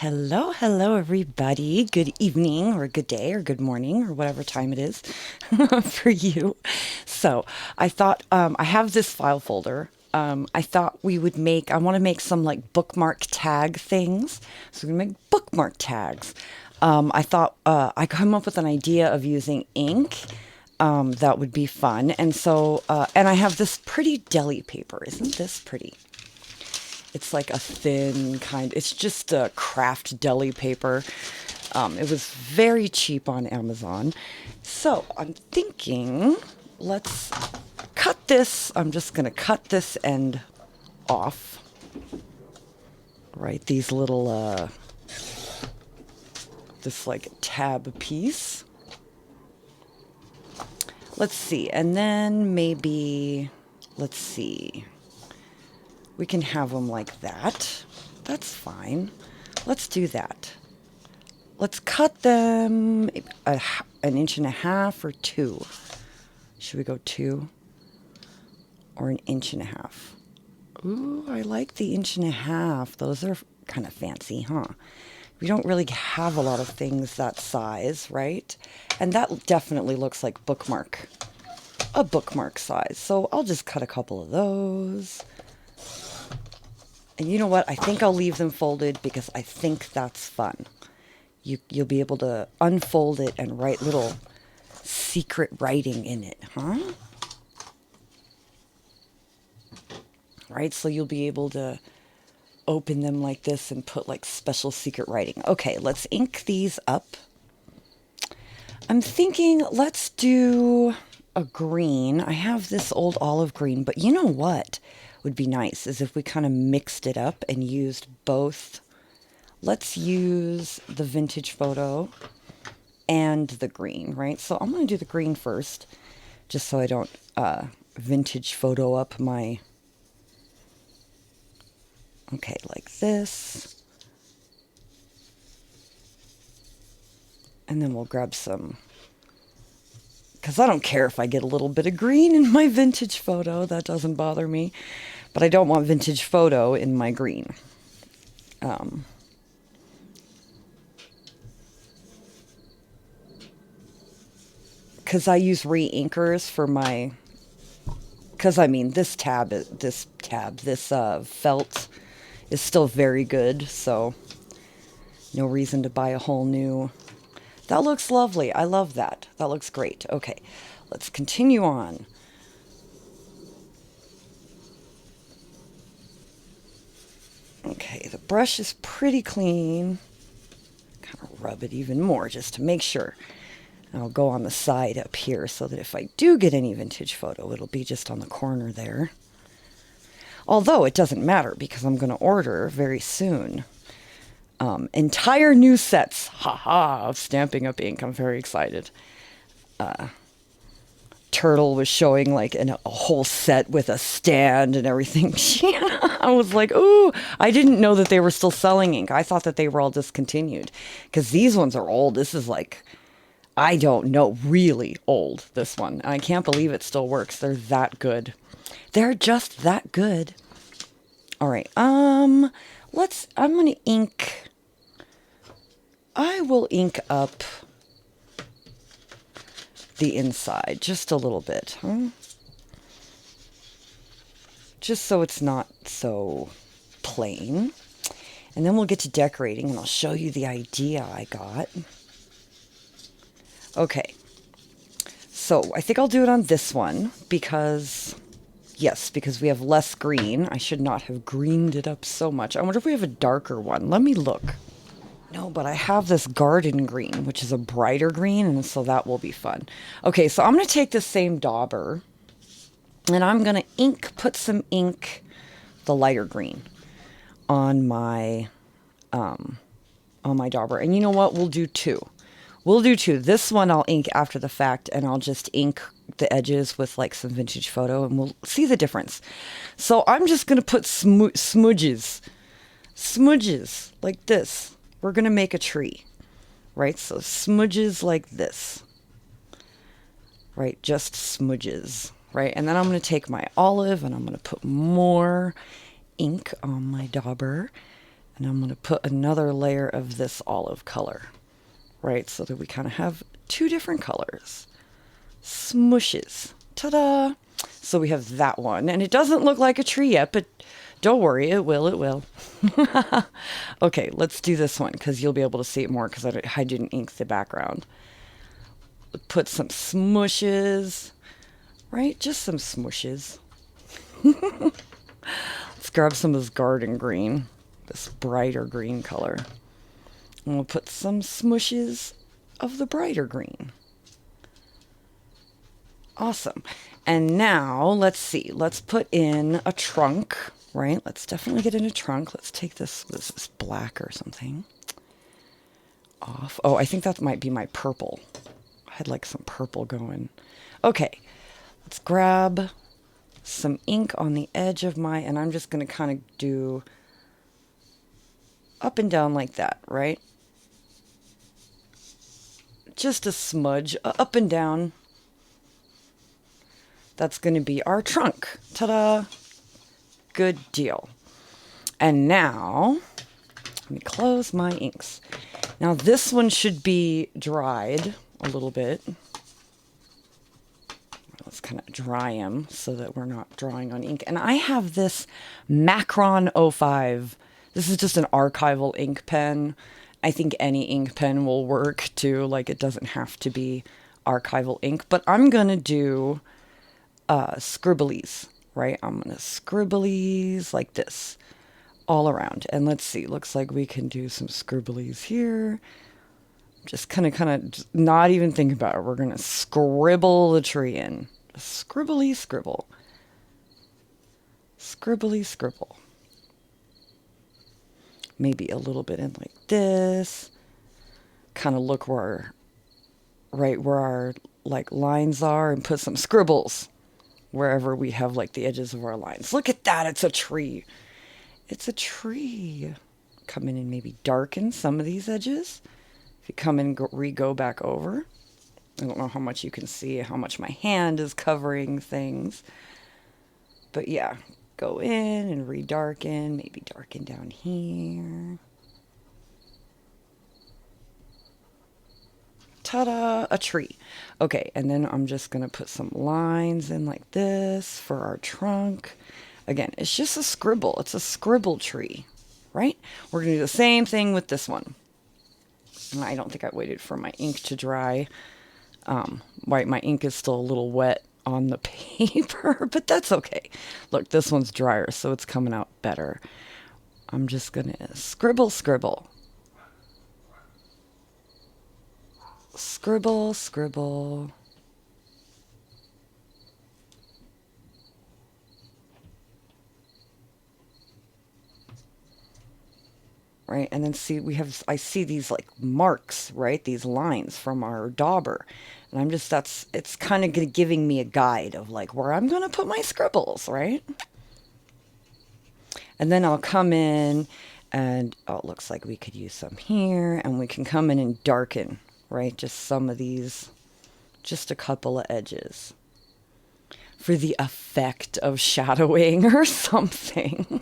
Hello, everybody. Good evening, or good day, or good morning, or whatever time it is for you. So, I thought I have this file folder. I thought I want to make some like bookmark tag things. So, we're going to make bookmark tags. I thought I come up with an idea of using ink. That would be fun. And so, and I have this pretty deli paper. Isn't this pretty? It's like a thin kind. It's just a craft deli paper. It was very cheap on Amazon. So I'm thinking, let's cut this. I'm just going to cut this end off. Right, these little, this like tab piece. Let's see. And then maybe, let's see. We can have them like that. That's fine. Let's do that. Let's cut them an inch and a half or 2. Should we go 2? Or an inch and a half? Ooh, I like the inch and a half. Those are kind of fancy, huh? We don't really have a lot of things that size, right? And that definitely looks like a bookmark size. So I'll just cut a couple of those. And you know what? I think I'll leave them folded because I think that's fun. You'll be able to unfold it and write little secret writing in it, huh? Right? So you'll be able to open them like this and put like special secret writing. Okay, let's ink these up. I'm thinking let's do a green. I have this old olive green, but you know what would be nice is if we kind of mixed it up and used both. Let's use the vintage photo and the green, right? So I'm going to do the green first, just so I don't vintage photo up my... Okay, like this. And then we'll grab some... Because I don't care if I get a little bit of green in my vintage photo. That doesn't bother me. But I don't want vintage photo in my green. Because I use re-inkers for my... Because, I mean, this felt is still very good. So, no reason to buy a whole new... That looks lovely. I love that. That looks great. Okay, let's continue on. Okay, the brush is pretty clean. Kind of rub it even more just to make sure. And I'll go on the side up here so that if I do get any vintage photo, it'll be just on the corner there. Although it doesn't matter because I'm going to order very soon. Entire new sets, of Stampin' Up! Ink. I'm very excited. Turtle was showing like a whole set with a stand and everything. I was like, ooh, I didn't know that they were still selling ink. I thought that they were all discontinued because these ones are old. This is like, I don't know, really old, this one. I can't believe it still works. They're that good. They're just that good. All right. I'm going to ink... I will ink up the inside just a little bit, huh? Just so it's not so plain. And then we'll get to decorating and I'll show you the idea I got. Okay. So I think I'll do it on this one because, yes, because we have less green. I should not have greened it up so much. I wonder if we have a darker one. Let me look. No, but I have this garden green, which is a brighter green, and so that will be fun. Okay, so I'm going to take this same dauber, and I'm going to put some ink, the lighter green, on my dauber. And you know what? We'll do 2. We'll do 2. This one I'll ink after the fact, and I'll just ink the edges with like some vintage photo, and we'll see the difference. So I'm just going to put smudges like this. We're going to make a tree, right? So smudges like this, right? Just smudges, right? And then I'm going to take my olive and I'm going to put more ink on my dauber. And I'm going to put another layer of this olive color, right? So that we kind of have two different colors. Smooshes. Ta-da! So we have that one. And it doesn't look like a tree yet, but don't worry, it will, it will. Okay, let's do this one because you'll be able to see it more because I didn't ink the background. Put some smooshes, right? Just some smooshes. Let's grab some of this garden green, this brighter green color. And we'll put some smooshes of the brighter green. Awesome. And now let's see. Let's put in a trunk, right? Let's definitely get in a trunk. Let's take this is black or something off. Oh, I think that might be my purple. I had like some purple going. Okay, let's grab some ink on the edge of my, and I'm just going to kind of do up and down like that, right? Just a smudge, up and down. That's going to be our trunk. Ta-da! Good deal. And now, let me close my inks. Now this one should be dried a little bit. Let's kind of dry them so that we're not drawing on ink. And I have this Macron 05. This is just an archival ink pen. I think any ink pen will work too. Like, it doesn't have to be archival ink. But I'm going to do scribblies, right? I'm going to scribblies like this all around. And let's see. Looks like we can do some scribblies here. Just kind of not even think about it. We're going to scribble the tree in. Scribbly scribble. Scribbly scribble. Maybe a little bit in like this. Kind of look where our like lines are and put some scribbles wherever we have like the edges of our lines. Look at that. It's a tree. It's a tree. Come in and maybe darken some of these edges. If you come in and go back over. I don't know how much you can see, how much my hand is covering things. But yeah, go in and redarken, maybe darken down here. Ta-da, a tree. Okay, and then I'm just going to put some lines in like this for our trunk. Again, it's just a scribble. It's a scribble tree, right? We're going to do the same thing with this one. And I don't think I waited for my ink to dry. Right, my ink is still a little wet on the paper, but that's okay. Look, this one's drier, so it's coming out better. I'm just going to scribble, scribble. Scribble, scribble. Right, and then see, I see these like marks, right? These lines from our dauber. And I'm just, it's kind of giving me a guide of like where I'm going to put my scribbles, right? And then I'll come in and, oh, it looks like we could use some here. And we can come in and darken, right? Just some of these, just a couple of edges for the effect of shadowing or something.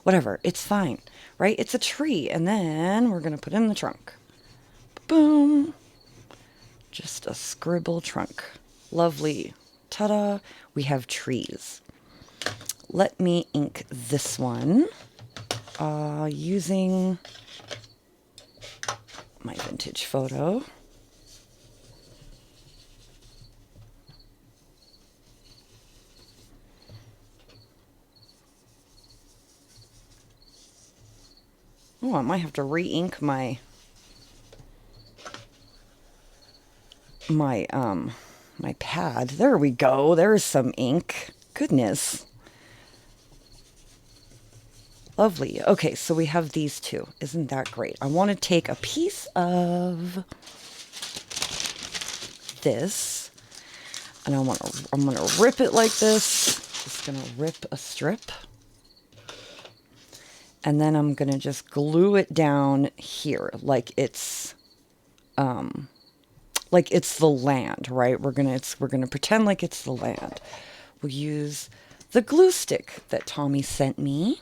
Whatever, it's fine, right? It's a tree. And then we're going to put in the trunk. Boom. Just a scribble trunk. Lovely. Ta-da. We have trees. Let me ink this one using my vintage photo. Oh, I might have to re-ink my pad. There we go. There's some ink. Goodness. Lovely. Okay, so we have these two. Isn't that great? I want to take a piece of this, and I'm gonna rip it like this. Just gonna rip a strip. And then I'm going to just glue it down here like it's the land, right? We're going to pretend like it's the land. We'll use the glue stick that Tommy sent me.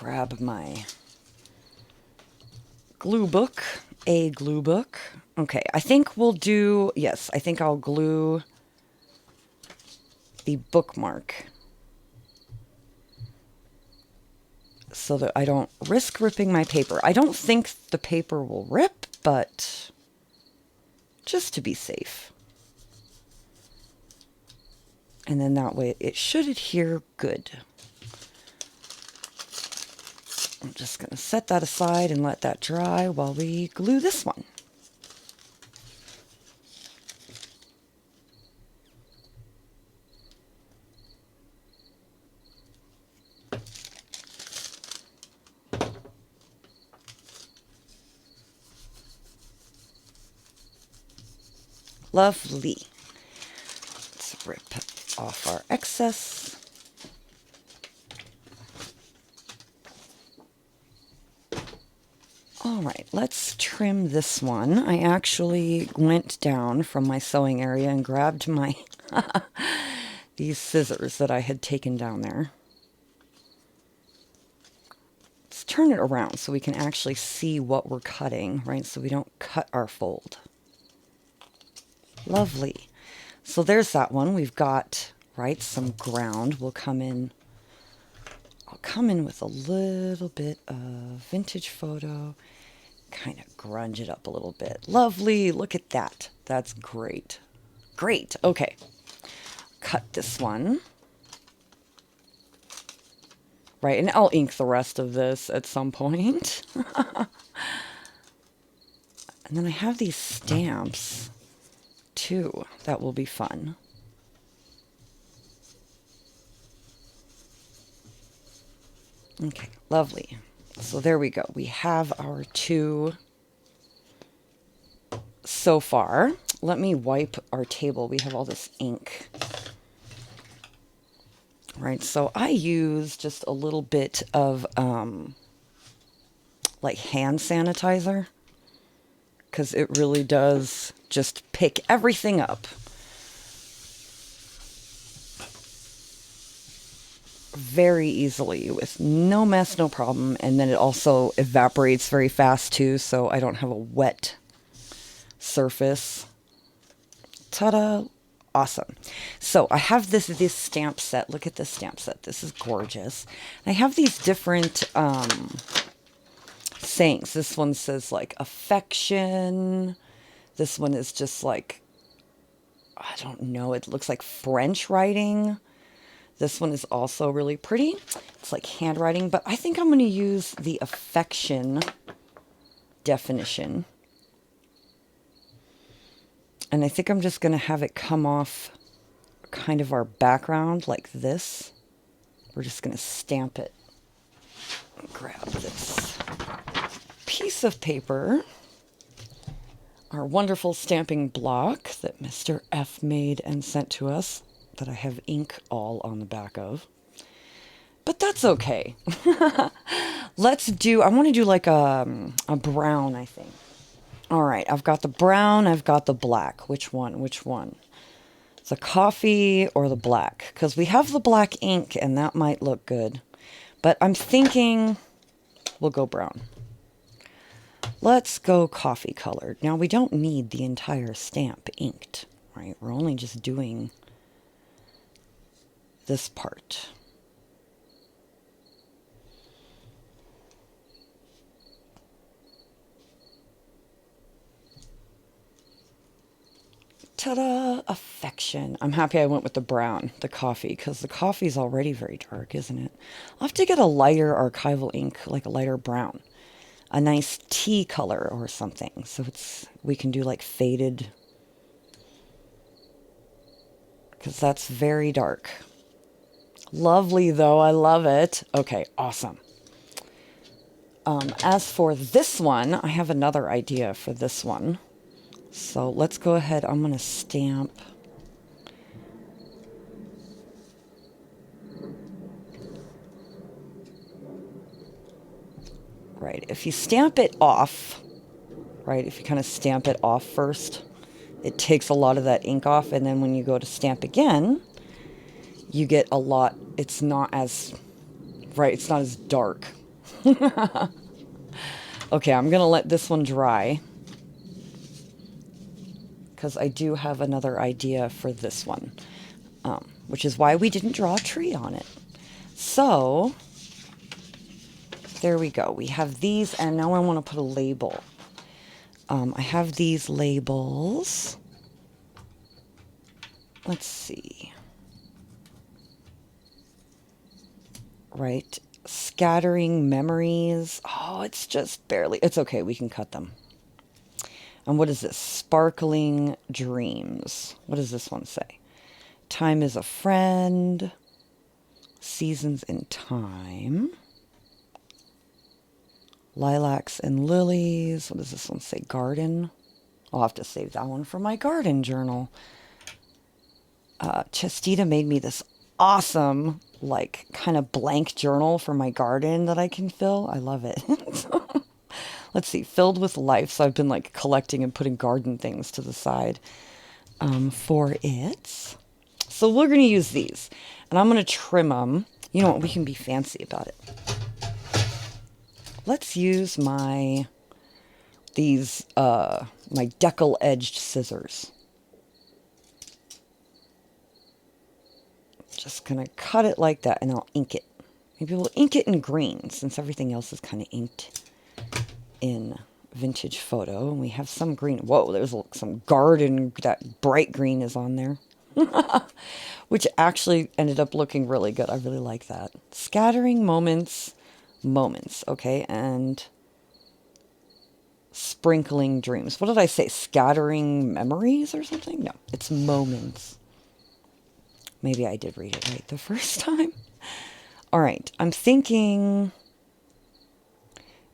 grab my glue book, a glue book. Okay, I think we'll do, yes, I think I'll glue the bookmark so that I don't risk ripping my paper. I don't think the paper will rip, but just to be safe. And then that way it should adhere good. I'm just going to set that aside and let that dry while we glue this one. Lovely. Let's rip off our excess. All right, let's trim this one. I actually went down from my sewing area and grabbed my these scissors that I had taken down there. Let's turn it around so we can actually see what we're cutting, right? So we don't cut our fold. Lovely. So there's that one. We've got, right, some ground. We'll come in. I'll come in with a little bit of vintage photo. Kind of grunge it up a little bit. Lovely. Look at that. That's great. Great. Okay. Cut this one. Right, and I'll ink the rest of this at some point. And then I have these stamps too. That will be fun. Okay, lovely. So there we go. We have our two so far. Let me wipe our table. We have all this ink. Right, so I use just a little bit of like hand sanitizer, because it really does just pick everything up. Very easily with no mess, no problem. And then it also evaporates very fast too, so I don't have a wet surface. Ta-da! Awesome. So I have this stamp set. Look at this stamp set. This is gorgeous. I have these different sayings. This one says like affection. This one is just like, I don't know, it looks like French writing. This one is also really pretty. It's like handwriting, but I think I'm going to use the affection definition. And I think I'm just going to have it come off kind of our background like this. We're just going to stamp it. Grab this piece of paper. Our wonderful stamping block that Mr. F made and sent to us, that I have ink all on the back of. But that's okay. Let's do, I want to do like a brown, I think. All right, I've got the brown, I've got the black. Which one? Which one? The coffee or the black? Because we have the black ink and that might look good. But I'm thinking we'll go brown. Let's go coffee colored. Now we don't need the entire stamp inked, right? We're only just doing this part. Ta-da! Affection. I'm happy I went with the brown, the coffee, because the coffee is already very dark, isn't it? I'll have to get a lighter archival ink, like a lighter brown. A nice tea color or something. So we can do like faded, because that's very dark. Lovely though, I love it. Okay, awesome. As for this one, I have another idea for this one. So let's go ahead. I'm going to stamp. Right, if you stamp it off, right, if you kind of stamp it off first, it takes a lot of that ink off, and then when you go to stamp again, you get a lot, it's not as, right, it's not as dark, Okay, I'm going to let this one dry, because I do have another idea for this one, which is why we didn't draw a tree on it. So there we go. We have these, and now I want to put a label. I have these labels. Let's see. Right. Scattering memories. Oh, it's just barely. It's okay. We can cut them. And what is this? Sparkling dreams. What does this one say? Time is a friend. Seasons in time. Lilacs and lilies. What does this one say? Garden. I'll have to save that one for my garden journal. Chestita made me this awesome, like, kind of blank journal for my garden that I can fill. I love it. Let's see. Filled with life. So I've been, like, collecting and putting garden things to the side for it. So we're going to use these. And I'm going to trim them. You know what? We can be fancy about it. Let's use my deckle-edged scissors. Just going to cut it like that, and I'll ink it. Maybe we'll ink it in green, since everything else is kind of inked in vintage photo. And we have some green. Whoa, there's some garden, that bright green is on there. Which actually ended up looking really good. I really like that. Scattering moments, okay, and sprinkling dreams. What did I say? Scattering memories or something? No, it's moments. Maybe I did read it right the first time. All right, I'm thinking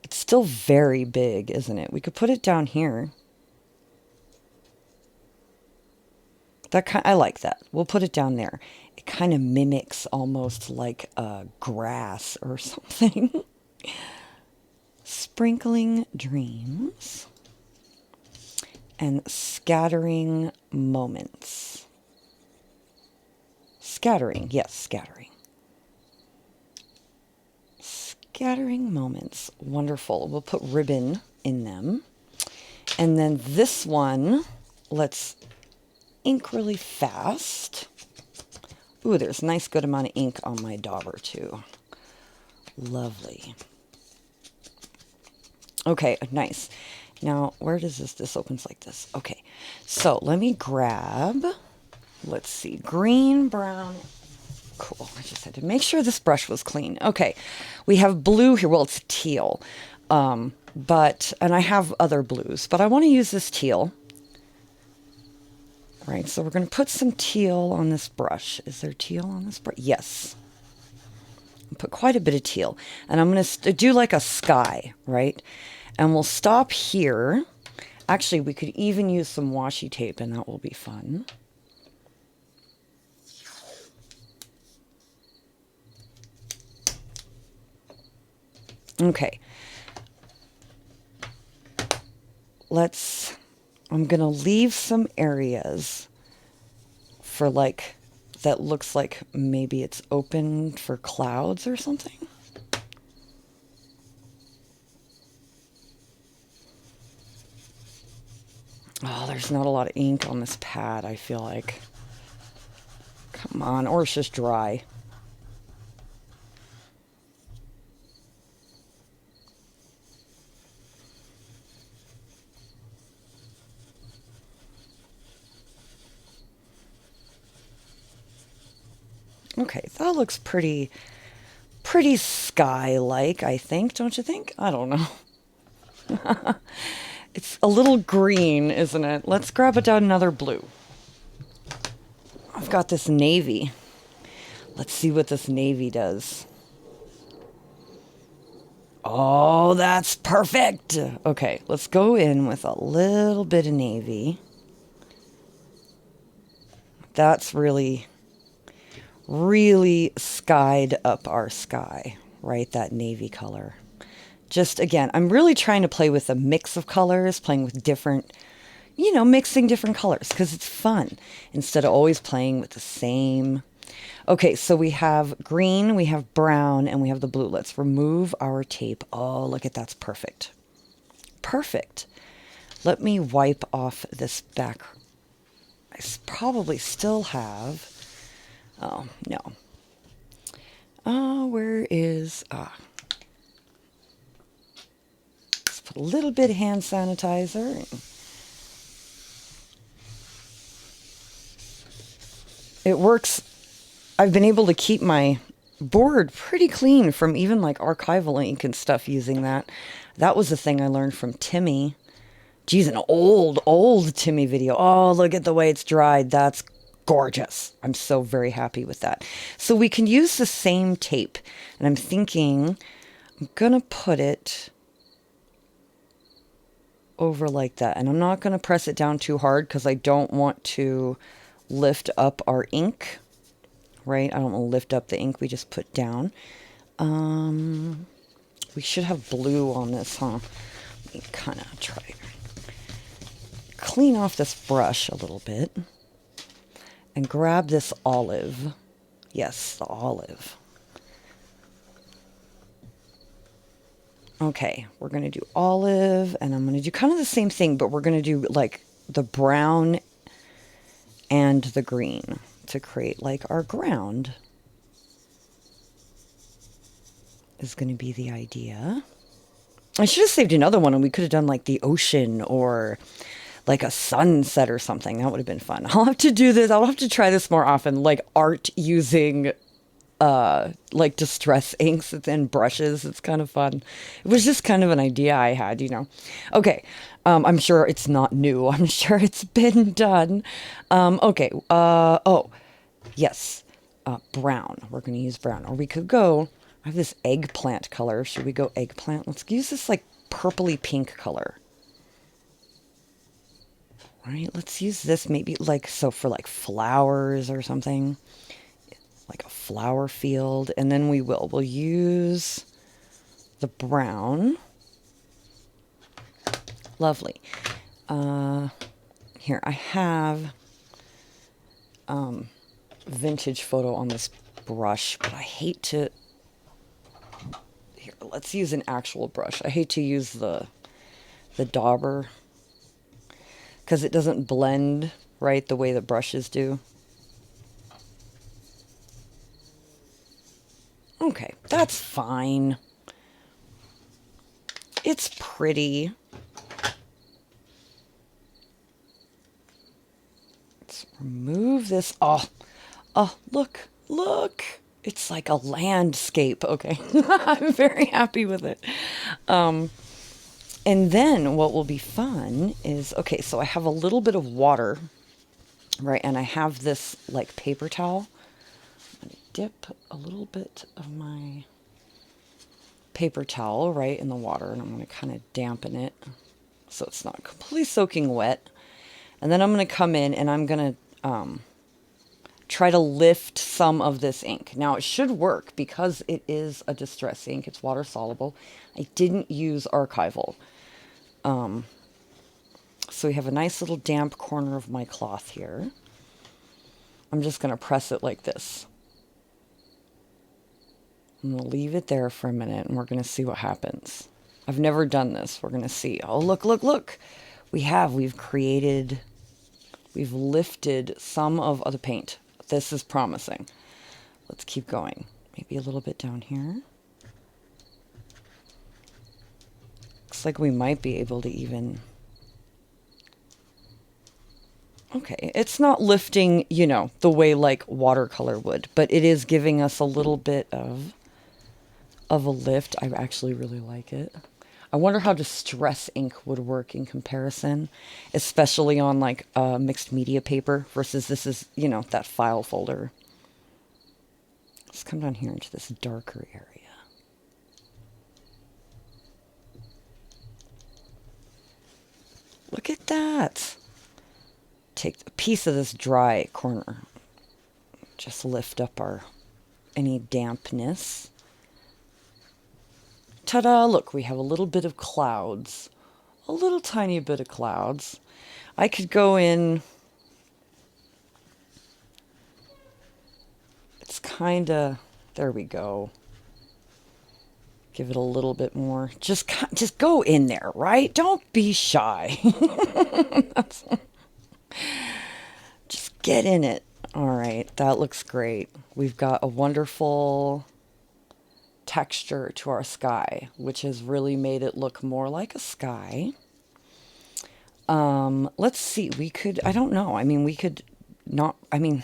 it's still very big, isn't it? We could put it down here. I like that. We'll put it down there. It kind of mimics almost like a grass or something. Sprinkling dreams and scattering moments. Scattering, yes, scattering. Scattering moments. Wonderful. We'll put ribbon in them. And then this one, let's ink really fast. Ooh, there's a nice good amount of ink on my dauber too. Lovely. Okay, nice. Now, where does this opens like this. Okay, so let me grab, let's see, green, brown. Cool, I just had to make sure this brush was clean. Okay, we have blue here. Well, it's teal. And I have other blues, but I want to use this teal. Right, so we're going to put some teal on this brush. Is there teal on this brush? Yes. Put quite a bit of teal. And I'm going to do like a sky, right? And we'll stop here. Actually, we could even use some washi tape, and that will be fun. Okay. I'm going to leave some areas for like, that looks like maybe it's open for clouds or something. Oh, there's not a lot of ink on this pad, I feel like. Come on, or it's just dry. Okay, that looks pretty sky-like, I think, don't you think? I don't know. It's a little green, isn't it? Let's grab it down another blue. I've got this navy. Let's see what this navy does. Oh, that's perfect. Okay, let's go in with a little bit of navy. That's really skied up our sky, right? That navy color. Just, again, I'm really trying to play with a mix of colors, playing with different, mixing different colors, because it's fun, instead of always playing with the same. Okay, so we have green, we have brown, and we have the blue. Let's remove our tape. Oh, look at that's perfect. Perfect. Let me wipe off this back. I probably still have... Oh, no. Where is... Let's put a little bit of hand sanitizer. It works. I've been able to keep my board pretty clean from even like archival ink and stuff using that. That was the thing I learned from Timmy. Geez, an old Timmy video. Oh, look at the way it's dried. That's gorgeous. I'm so very happy with that. So we can use the same tape. And I'm thinking I'm going to put it over like that. And I'm not going to press it down too hard because I don't want to lift up our ink. Right? I don't want to lift up the ink we just put down. We should have blue on this, huh? Let me kind of try clean off this brush a little bit and grab this olive. Yes, the olive. Okay, we're going to do olive, and I'm going to do kind of the same thing, but we're going to do like the brown and the green to create like our ground is going to be the idea. I should have saved another one and we could have done like the ocean or like a sunset or something. That would have been fun. I'll have to do this. I'll have to try this more often, like art using like distress inks and brushes. It's kind of fun. It was just kind of an idea I had, you know. Okay. I'm sure it's not new. I'm sure it's been done. Okay. Oh, yes. Brown. We're going to use brown. Or we could go, I have this eggplant color. Should we go eggplant? Let's use this like purpley pink color. All right, let's use this maybe like, so for like flowers or something, like a flower field. And then we'll use the brown. Lovely. Here, I have vintage photo on this brush, but I hate to, here, let's use an actual brush. I hate to use the dauber because it doesn't blend right the way the brushes do. Okay, that's fine. It's pretty. Let's remove this. Oh, look. It's like a landscape. Okay, I'm very happy with it. And then what will be fun is, okay, so I have a little bit of water, right? And I have this like paper towel. I'm going to dip a little bit of my paper towel right in the water, and I'm going to kind of dampen it so it's not completely soaking wet. And then I'm going to come in and I'm going to try to lift some of this ink. Now it should work because it is a distress ink. It's water soluble. I didn't use archival. So we have a nice little damp corner of my cloth here. I'm just going to press it like this. I'm going to leave it there for a minute and we're going to see what happens. I've never done this. We're going to see. Oh, look. We've lifted some of the paint. This is promising. Let's keep going. Maybe a little bit down here. Looks like we might be able to even... Okay, it's not lifting, you know, the way like watercolor would, but it is giving us a little bit of a lift. I actually really like it. I wonder how distress ink would work in comparison, especially on like mixed media paper versus this is, you know, that file folder. Let's come down here into this darker area. Look at that. Take a piece of this dry corner. Just lift up any dampness. Ta-da! Look, we have a little bit of clouds. A little tiny bit of clouds. I could go in... Let's kind of, there we go. Give it a little bit more. Just go in there, right? Don't be shy. Just get in it. All right, that looks great. We've got a wonderful texture to our sky, which has really made it look more like a sky. Let's see. We could, I don't know. I mean, we could not, I mean,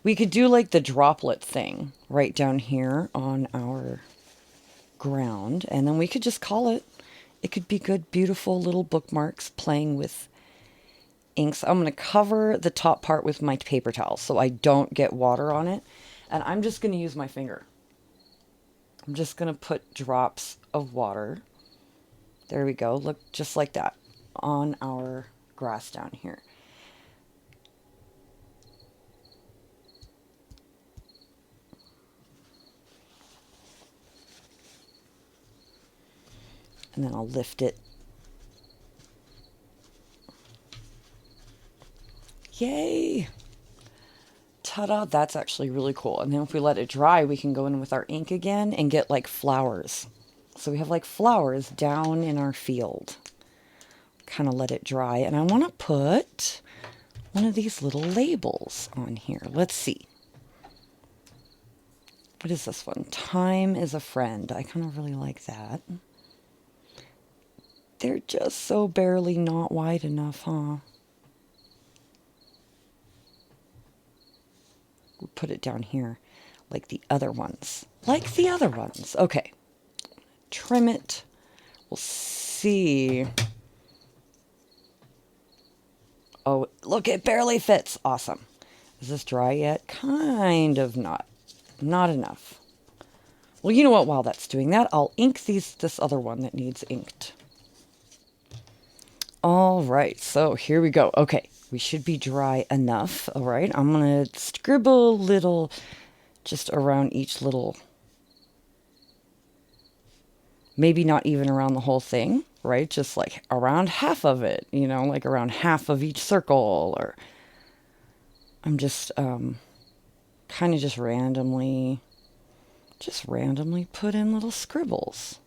we could do like the droplet thing right down here on our ground, and then we could just call it. It could be good, beautiful little bookmarks playing with inks. I'm going to cover the top part with my paper towel so I don't get water on it. And I'm just going to use my finger. I'm just going to put drops of water. There we go. Look, just like that on our grass down here. And then I'll lift it. Yay! Ta-da! That's actually really cool. And then if we let it dry, we can go in with our ink again and get like flowers. So we have like flowers down in our field. Kind of let it dry. And I want to put one of these little labels on here. Let's see. What is this one? Time is a friend. I kind of really like that. They're just so barely not wide enough, huh? We'll put it down here like the other ones. Like the other ones. Okay. Trim it. We'll see. Oh, look, it barely fits. Awesome. Is this dry yet? Kind of not. Not enough. Well, you know what? While that's doing that, I'll ink this other one that needs inked. All right, so here we go. Okay, we should be dry enough. All right, I'm going to scribble little just around each little, maybe not even around the whole thing, right? Just like around half of it, you know, like around half of each circle. Or I'm just kind of just randomly put in little scribbles.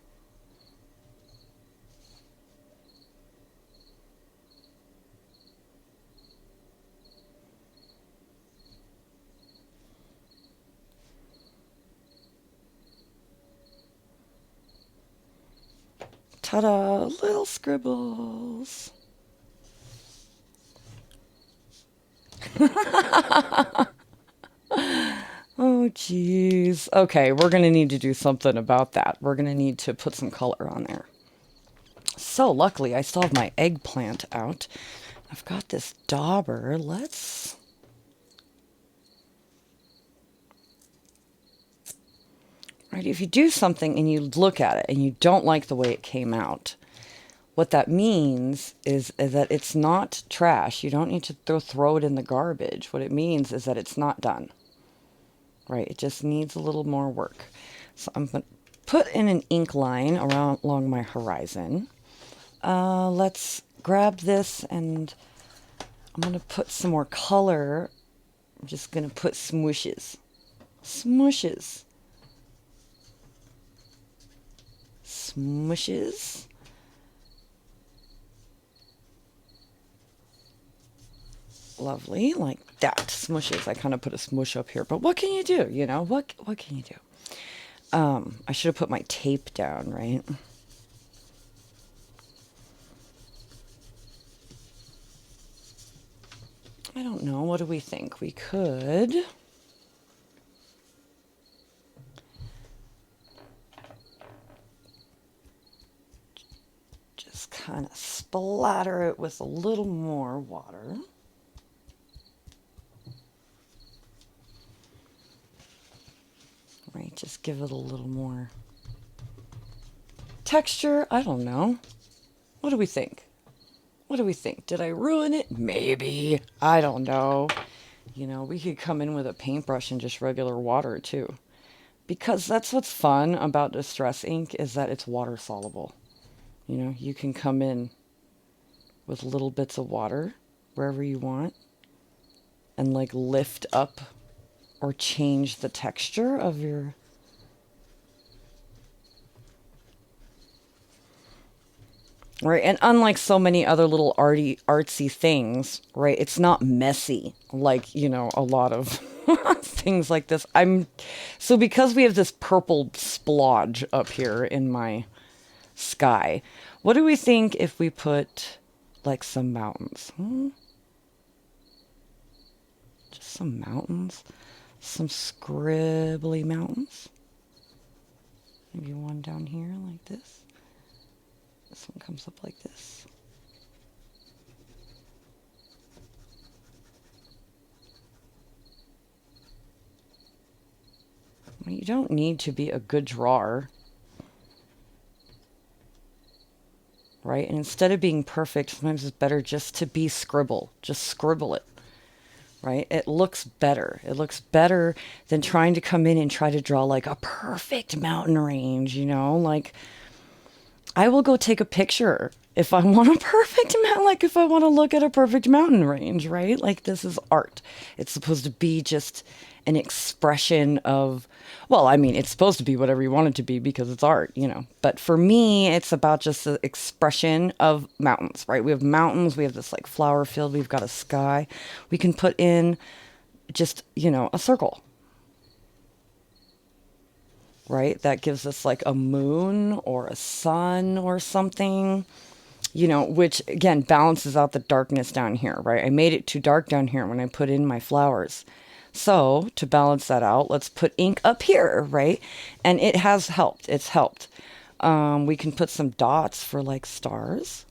Ta-da! Little scribbles. Oh, geez. Okay, we're going to need to do something about that. We're going to need to put some color on there. So, luckily, I still have my eggplant out. I've got this dauber. Let's... Right, if you do something and you look at it and you don't like the way it came out, what that means is that it's not trash. You don't need to throw it in the garbage. What it means is that it's not done. Right, it just needs a little more work. So I'm going to put in an ink line along my horizon. Let's grab this and I'm going to put some more color. I'm just going to put smooshes. Smooshes. Smooshes. Lovely, like that. Smooshes. I kind of put a smoosh up here, but what can you do? You know, what can you do? I should have put my tape down, right? I don't know. What do we think? We could just kind of splatter it with a little more water. Right, just give it a little more texture. I don't know. What do we think? What do we think? Did I ruin it? Maybe. I don't know. You know, we could come in with a paintbrush and just regular water too. Because that's what's fun about Distress ink is that it's water soluble. You know, you can come in with little bits of water wherever you want and like lift up or change the texture of your... Right, and unlike so many other little artsy things, right, it's not messy like, you know, a lot of things like this. So because we have this purple splodge up here in my sky, what do we think if we put like some mountains? Just some mountains, some scribbly mountains. Maybe one down here like this. This one comes up like this. Well, you don't need to be a good drawer, right? And instead of being perfect, sometimes it's better just to be scribble. Just scribble it, right? It looks better. It looks better than trying to come in and try to draw like a perfect mountain range, you know? Like, I will go take a picture if I want a perfect mountain, like if I want to look at a perfect mountain range, right? Like, this is art. It's supposed to be just an expression of, well, I mean, it's supposed to be whatever you want it to be because it's art, you know. But for me, it's about just the expression of mountains, right? We have mountains, we have this like flower field, we've got a sky. We can put in just, you know, a circle, right? That gives us like a moon or a sun or something, you know, which again balances out the darkness down here, right? I made it too dark down here when I put in my flowers. So to balance that out, let's put ink up here, right? And it has helped. It's helped. We can put some dots for like stars.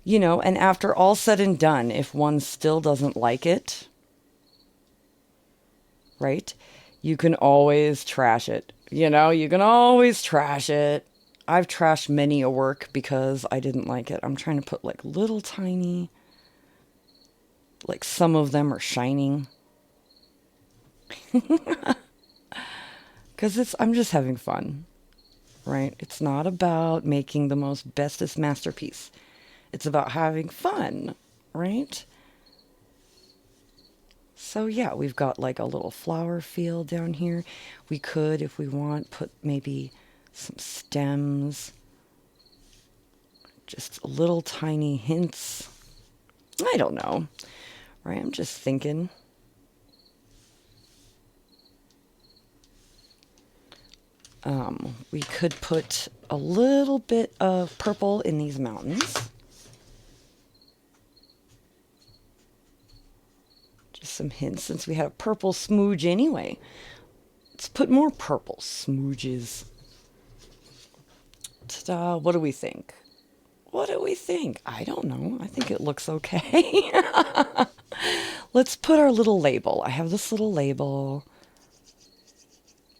You know, and after all said and done, if one still doesn't like it, right? You can always trash it. You know, you can always trash it. I've trashed many a work because I didn't like it. I'm trying to put like little tiny, like some of them are shining. Because I'm just having fun, right? It's not about making the most bestest masterpiece. It's about having fun, right? So yeah, we've got like a little flower field down here. We could, if we want, put maybe some stems, just little tiny hints. I don't know, right? I'm just thinking. We could put a little bit of purple in these mountains. Just some hints, since we had a purple smooge anyway. Let's put more purple smooges. Ta-da! What do we think? What do we think? I don't know. I think it looks okay. Let's put our little label. I have this little label.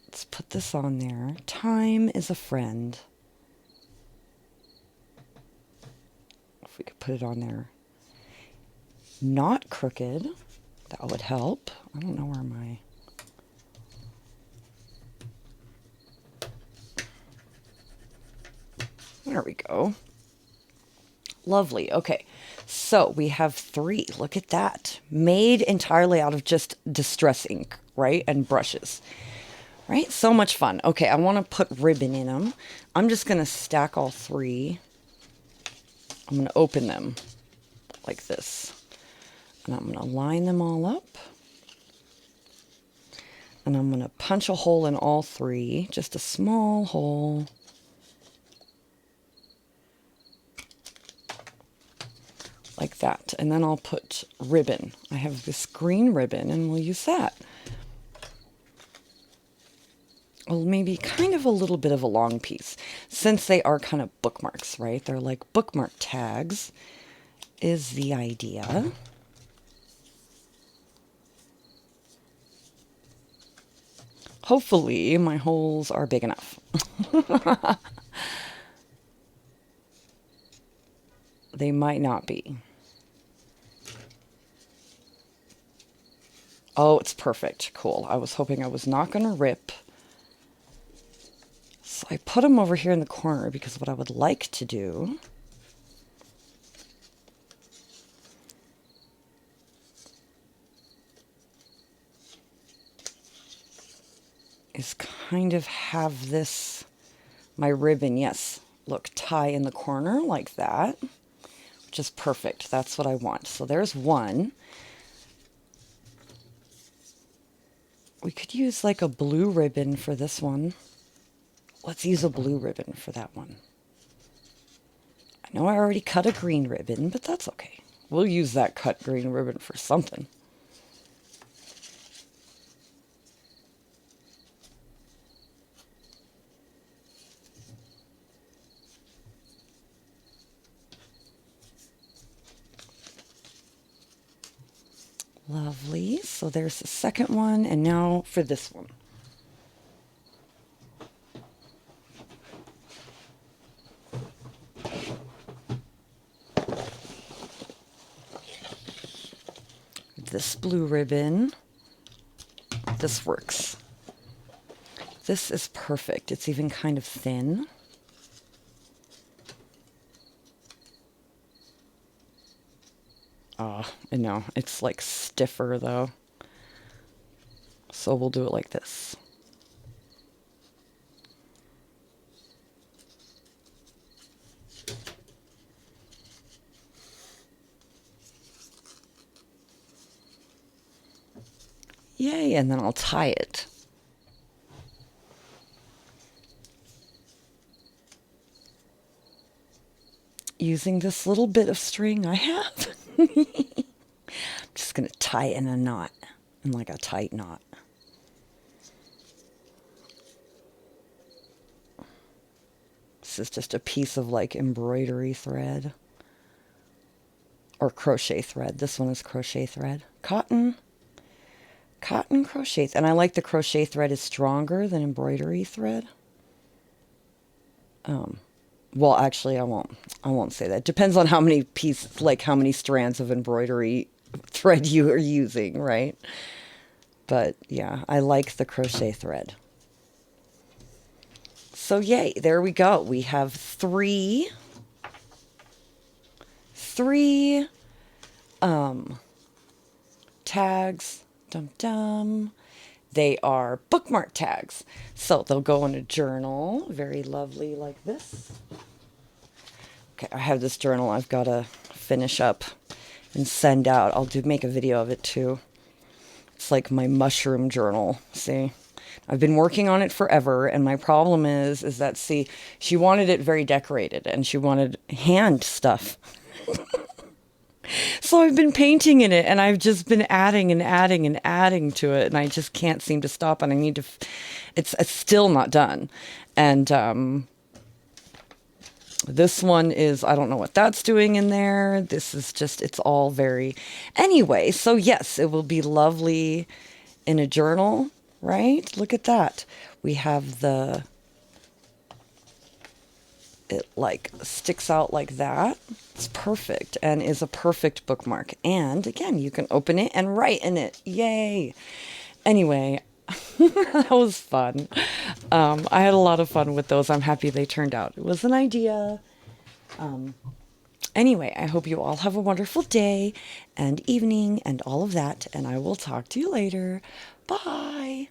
Let's put this on there. Time is a friend. If we could put it on there. Not crooked. That would help. I don't know where my... There we go. Lovely. Okay. So we have 3. Look at that. Made entirely out of just distress ink, right? And brushes. Right? So much fun. Okay, I want to put ribbon in them. I'm just going to stack all 3. I'm going to open them like this. And I'm going to line them all up. And I'm going to punch a hole in all 3. Just a small hole. Like that. And then I'll put ribbon. I have this green ribbon and we'll use that. Well, maybe kind of a little bit of a long piece, since they are kind of bookmarks, right? They're like bookmark tags is the idea. Hopefully my holes are big enough. They might not be. Oh, it's perfect. Cool. I was hoping I was not going to rip. So I put them over here in the corner because what I would like to do is kind of have this, my ribbon, yes, look, tie in the corner like that, which is perfect. That's what I want. So there's one. We could use like a blue ribbon for this one. Let's use a blue ribbon for that one. I know I already cut a green ribbon, but that's okay. We'll use that cut green ribbon for something. Lovely. So there's the second one, and now for this one. This blue ribbon. This works. This is perfect. It's even kind of thin. I know, it's like stiffer though. So we'll do it like this. Yay, and then I'll tie it. Using this little bit of string I have. I'm just going to tie it in a knot, in like a tight knot. This is just a piece of like embroidery thread. Or crochet thread. This one is crochet thread. Cotton crochet. And I like the crochet thread is stronger than embroidery thread. Well, actually, I won't say that. Depends on how many pieces, like how many strands of embroidery thread you are using, right? But yeah, I like the crochet thread. So yay, there we go. We have three tags. Dum dum. They are bookmark tags. So they'll go in a journal, very lovely like this. Okay, I have this journal I've got to finish up and send out. I'll make a video of it too. It's like my mushroom journal, see? I've been working on it forever, and my problem is that, see, she wanted it very decorated, and she wanted hand stuff. So I've been painting in it, and I've just been adding and adding and adding to it, and I just can't seem to stop, and I need to, it's still not done. And this one is, I don't know what that's doing in there. This is just, it's all very, anyway, so yes, it will be lovely in a journal, right? Look at that. We have it like sticks out like that. It's perfect and is a perfect bookmark. And again, you can open it and write in it. Yay. Anyway, that was fun. I had a lot of fun with those. I'm happy they turned out. It was an idea. Anyway, I hope you all have a wonderful day and evening and all of that. And I will talk to you later. Bye.